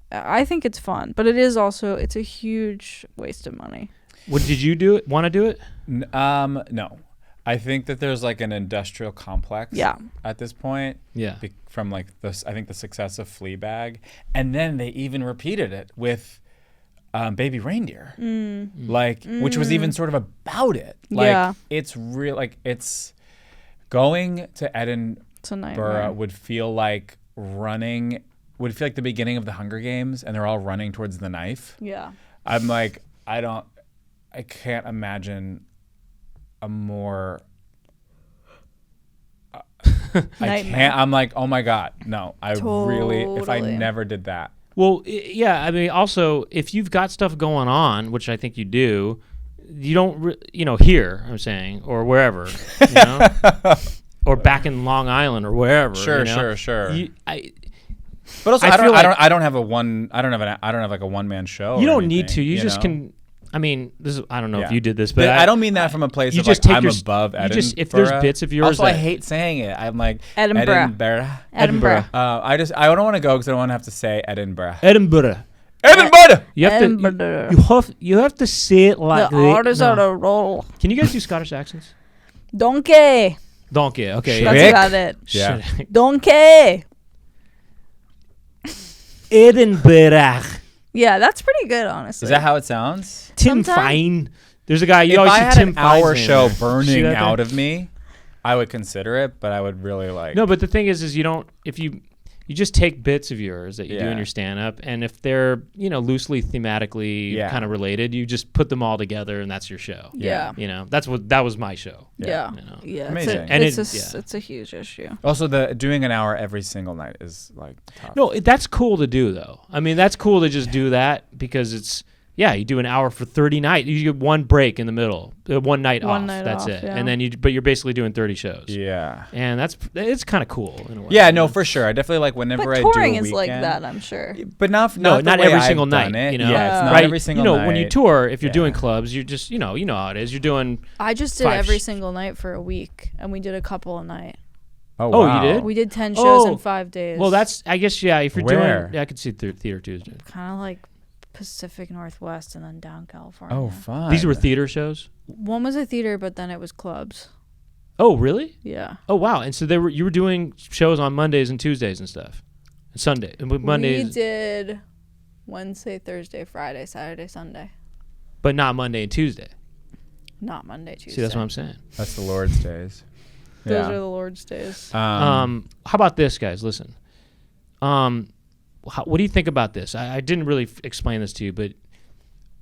I think it's fun, but it's a huge waste of money. Did you want to do it? No. I think that there's like an industrial complex at this point. Yeah. From like this, I think the success of Fleabag. And then they even repeated it with Baby Reindeer. Which was even sort of about it. Like, it's real, like, it's going to Edinburgh would feel like the beginning of the Hunger Games, and they're all running towards the knife. Yeah. I'm like, I can't imagine a more I'm like, oh my God, no. If I never did that. Well, yeah, I mean, also, if you've got stuff going on, which I think you do, you don't here, I'm saying, or wherever, or back in Long Island or wherever. Sure. But also, I don't have like a one man show. You don't need to. You just can. I mean, I don't know if you did this, but I don't mean that from a place of just like, I'm above Edinburgh. If there's bits of yours. Also, I hate saying it. I'm like, Edinburgh. I don't want to go because I don't want to have to say Edinburgh. Edinburgh. You have to say it like the orders are a roll. Can you guys do Scottish accents? Donkey. Okay. That's about it. Yeah. Donkey. Edinburgh. Yeah, that's pretty good, honestly. Is that how it sounds? Tim Fine. There's a guy. If I had an hour show burning out of me, I would consider it, but I would really like. No, but the thing is you don't. If you just take bits of yours that you do in your stand-up, and if they're loosely thematically kind of related, you just put them all together, and that's your show. Yeah. That was my show. Yeah. Yeah. Amazing. It's a huge issue. Also, doing an hour every single night is like tough. No, that's cool to do though. I mean, that's cool to just do that because it's. Yeah, you do an hour for 30 nights. You get one break in the middle, one night off. That's it. Yeah. And then but you're basically doing 30 shows. Yeah. And it's kind of cool in a way. Yeah, no, for sure. I definitely like whenever I do a touring weekend. is like that, I'm sure. But not every single night. Yeah, it's not every single night. When you tour, if you're doing clubs, you're just how it is. You're doing. I just did every single night for a week, and we did a couple a night. Oh, wow. You did? We did 10 shows in 5 days. Well, that's I guess if you're doing, I could see Theater Tuesday. Kind of like Pacific Northwest and then down California. Oh, fun. These were theater shows? One was a theater, but then it was clubs. Oh, really? Yeah. Oh, wow. And so you were doing shows on Mondays and Tuesdays and stuff. And Sunday. And Mondays. We did Wednesday, Thursday, Friday, Saturday, Sunday. But not Monday and Tuesday. Not Monday, Tuesday. See, that's what I'm saying. That's the Lord's days. Those are the Lord's days. How about this, guys? Listen. What do you think about this? I didn't really explain this to you, but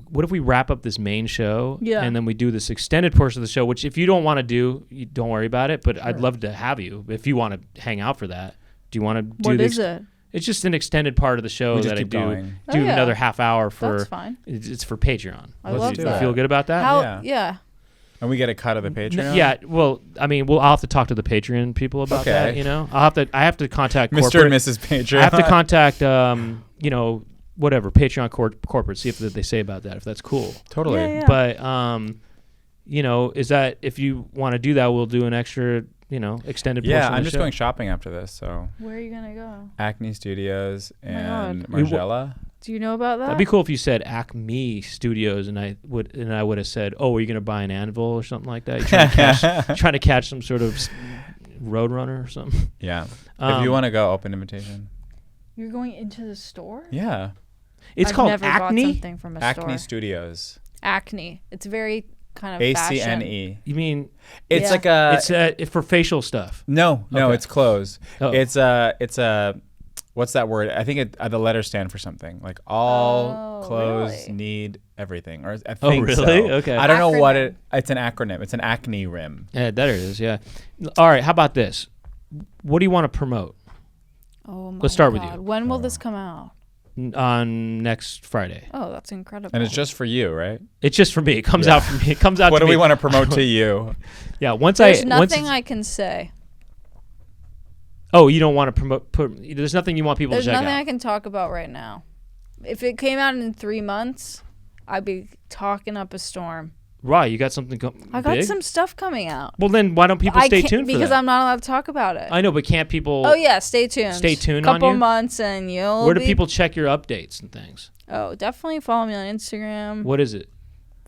what if we wrap up this main show and then we do this extended portion of the show, which if you don't want to do, you don't worry about it, but I'd love to have you if you want to hang out for that. Do you want to do What is it? It's just an extended part of the show that I do another half hour for. That's fine. It's for Patreon. I love that. You feel good about that? Yeah. And we get a cut of the Patreon? Yeah, well, I mean, I'll have to talk to the Patreon people about that, I have to contact Mr. corporate. and Mrs. Patreon. I have to contact, whatever Patreon corporate. See if they say about that. If that's cool. Totally. Yeah. But you know, is that if you want to do that, we'll do an extra, you know, extended portion. Yeah, of I'm the just show. going shopping after this. So Where are you gonna go? Acne Studios and God. Margiela. Do you know about that? That'd be cool if you said Acme Studios, and I would have said, "Oh, are you gonna buy an anvil or something like that? You're trying to catch some sort of roadrunner or something." Yeah. If you want to go, open invitation. You're going into the store? Yeah. It's I've called never Acne. bought something from a Acne store. Studios. Acne. It's very kind of fashion. ACNE. You mean It's Yeah. like a. it's for facial stuff? No, Okay. it's clothes. Oh. It's a. What's that word? I think the letters stand for something. Like all Oh, clothes really? need everything. Or I Oh, think really? so. Okay. I don't know what Acronym. it's an acronym. It's an acne rim. Yeah, there it is. Yeah. All right. How about this? What do you want to promote Oh my Let's start with God. you. When will this come out? on next Friday? Oh, that's incredible. And it's just for you, right? It's just for me. It comes out for me. It comes out. What to do me. we want to promote to you? Yeah. Once There's once nothing it's- I can say. Oh, you don't want to promote? There's nothing you want people There's to check nothing out. I can talk about right now. If it came out in 3 months, I'd be talking up a storm. Right. You got something I got big? some stuff coming out. Well, then why don't people I stay can't- tuned for because that? I'm not allowed to talk about it. I know, but can't people? Oh yeah, stay tuned. Stay tuned on Couple you? months and you'll. Where do be- people check your updates and things? Oh, definitely follow me on Instagram. What is it?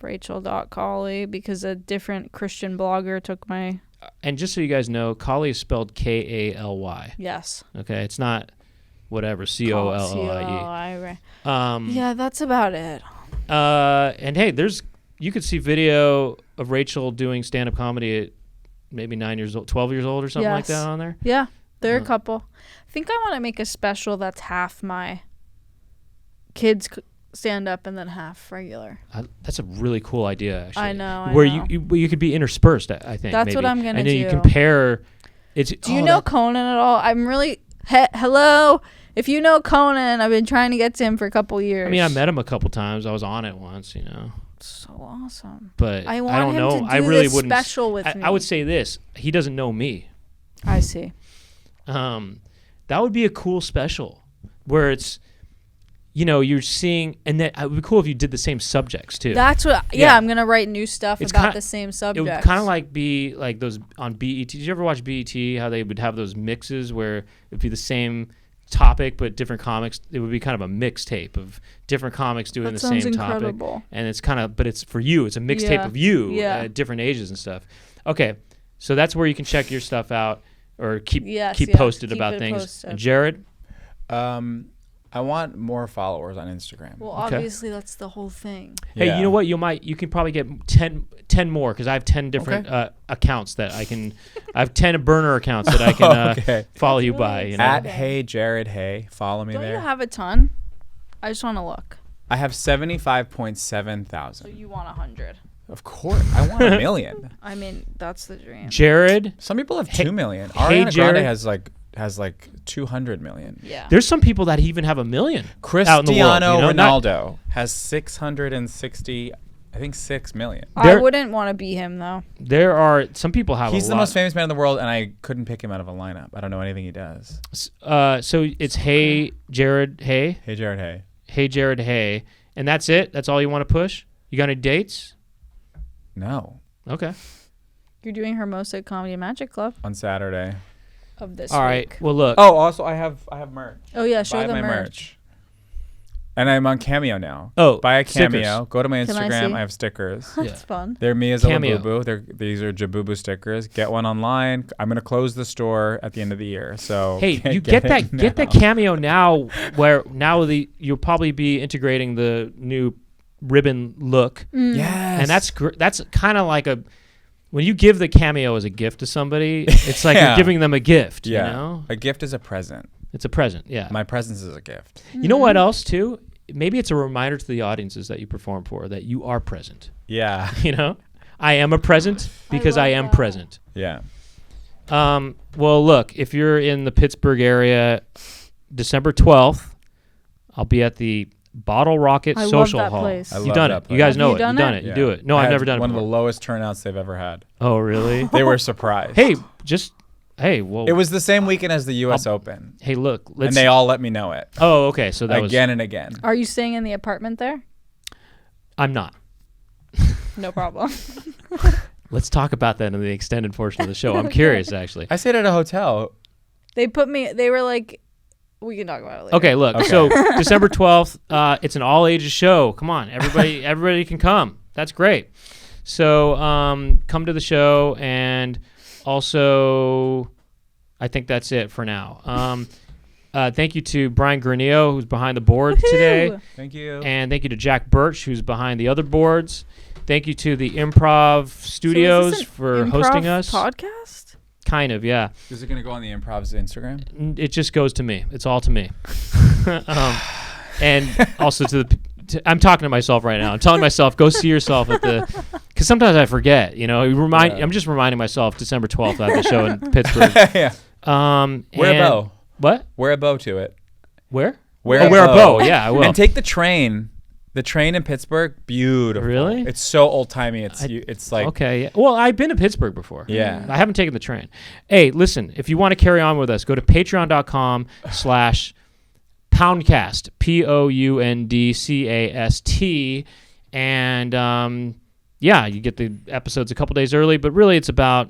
Rachel.Kaly, because a different Christian blogger took my. And just so you guys know, Kaly is spelled Kaly. Yes. Okay, it's not whatever Colloi. Colloi. Um, Yeah, that's about it. And hey, you could see video of Rachel doing stand-up comedy at maybe 9 years old, 12 years old, or something like Yes. that on there. Yeah, there are a Uh. couple. I think I want to make a special that's half my kids stand up and then half regular. That's a really cool idea, actually. I know. Where know. you could be interspersed, I think. That's maybe. what I'm gonna And then you do. compare. Do you know Conan at all? I'm really hello. If you know Conan, I've been trying to get to him for a couple years. I mean, I met him a couple times. I was on it once, you know. So awesome. But I want don't him know. to do I really this wouldn't. special with me. I would say this: he doesn't know me. I see. That would be a cool special where it's, you know, you're seeing, and that it would be cool if you did the same subjects too. That's what. Yeah, I'm gonna write new stuff It's about ki- the same It subject. would kind of like be like those on BET. Did you ever watch BET? How they would have those mixes where it'd be the same topic but different comics. It would be kind of a mixtape of different comics doing That the sounds same incredible. topic, and it's kind of, but it's for you. It's a mixtape Yeah. of you Yeah. at different ages and stuff. Okay, so that's where you can check your stuff out or keep Yes, posted keep about it things. posted. And Jared, I want more followers on Instagram. Well, Okay. obviously that's the whole thing. hey, Yeah. you know what? You can probably get 10 more because I have 10 different accounts that I can. I have 10 burner accounts that I can Okay. follow you That's by. really You know? At Hey Jared Hey, follow me Don't there. you have a ton? I just want to look. I have 75.7 So thousand. you want 100? Of course, I want 1 million. I mean, that's the dream. Jared, Some people have Hey- 2 million. hey, Ariana Jared. Grande has like 200 million. Yeah. there's some people that even have 1 million. out in the Cristiano world, you know? Ronaldo has 660, I think 6 million. I There- wouldn't want to be him though. There are some people have. He's a the lot. most famous man in the world, and I couldn't pick him out of a lineup. I don't know anything he does. So it's Hey Jared, Hey, Hey Jared Hey. Hey Jared, Hey, and that's it. That's all you want to push. You got any dates? No, Okay. You're doing Hermosa Comedy and Magic Club on Saturday. of this All right. week. Well, look. Oh, also I have merch. Oh yeah, show Buy the my merch. And I'm on Cameo now. Oh, Buy a stickers. Cameo. Go to my Can I Instagram. see? I have stickers. That's Yeah. fun. They're me as a Cameo. Labubu. These are Jabubu stickers. Get one online. I'm gonna close the store at the end of the year. So Hey, you get it that now. Cameo now, where now you'll probably be integrating the new ribbon look, Yes. and that's kind of like when you give the Cameo as a gift to somebody, it's like Yeah. you're giving them a gift. Yeah. You know, A gift is a present. it's a present. Yeah. My presence is a gift. You know what else too? Maybe it's a reminder to the audiences that you perform for that you are present. Yeah. You know, I am a present because I, love am that. present. Yeah. Well, look, if you're in the Pittsburgh area, December 12th, I'll be at the Bottle Rocket I love Social that Hall. place. I You've love done that it. You place. guys Have know you it. done You've done it? it. You Yeah. do it. No, I I've had never done it one of before. the lowest turnouts they've ever had. Oh, really? They were surprised. Hey, just Hey, well, It was the same weekend as the U.S. Open, hey, look, and they all let me know it Oh, okay. So that again and again. Are you staying in the apartment there? I'm not. No problem. Let's talk about that in the extended portion of the show. I'm curious, actually. I stayed at a hotel. They were like, we can talk about it later. Okay, look. Okay. So December 12th, it's an all ages show. Come on, everybody can come. That's great. So come to the show, and also, I think that's it for now. Thank you to Brian Granillo, who's behind the board today. Thank you. And thank you to Jack Birch, who's behind the other boards. Thank you to the Improv Studios for hosting us. Podcast? Kind of, yeah. Is it going to go on the Improv's Instagram? It just goes to me. It's all to me. And also I'm talking to myself right now. I'm telling myself, go see yourself at because sometimes I forget, I'm just reminding myself December 12th I have the show in Pittsburgh. Yeah. Wear a bow. What? Wear a bow to it. Where? Wear a bow. Yeah, I will. And take the train. The train in Pittsburgh, beautiful. Really? It's so old timey. It's like okay. Yeah. Well, I've been to Pittsburgh before. Yeah. I haven't taken the train. Hey, listen, if you want to carry on with us, go to patreon.com/poundcast, POUNDCAST, and you get the episodes a couple days early. But really, it's about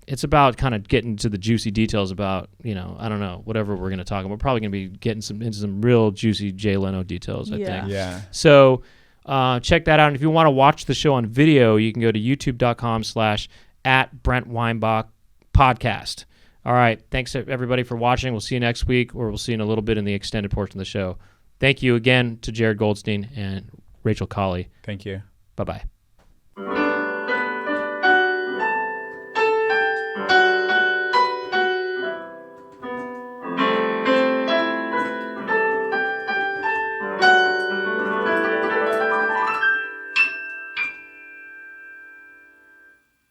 It's about kind of getting to the juicy details about, I don't know, whatever we're going to talk about. We're probably going to be getting into some real juicy Jay Leno details, I think. Yeah. So check that out. And if you want to watch the show on video, you can go to youtube.com/@Brent Weinbach podcast. All right. Thanks, everybody, for watching. We'll see you next week, or we'll see you in a little bit in the extended portion of the show. Thank you again to Jared Goldstein and Rachel Kaly. Thank you. Bye-bye.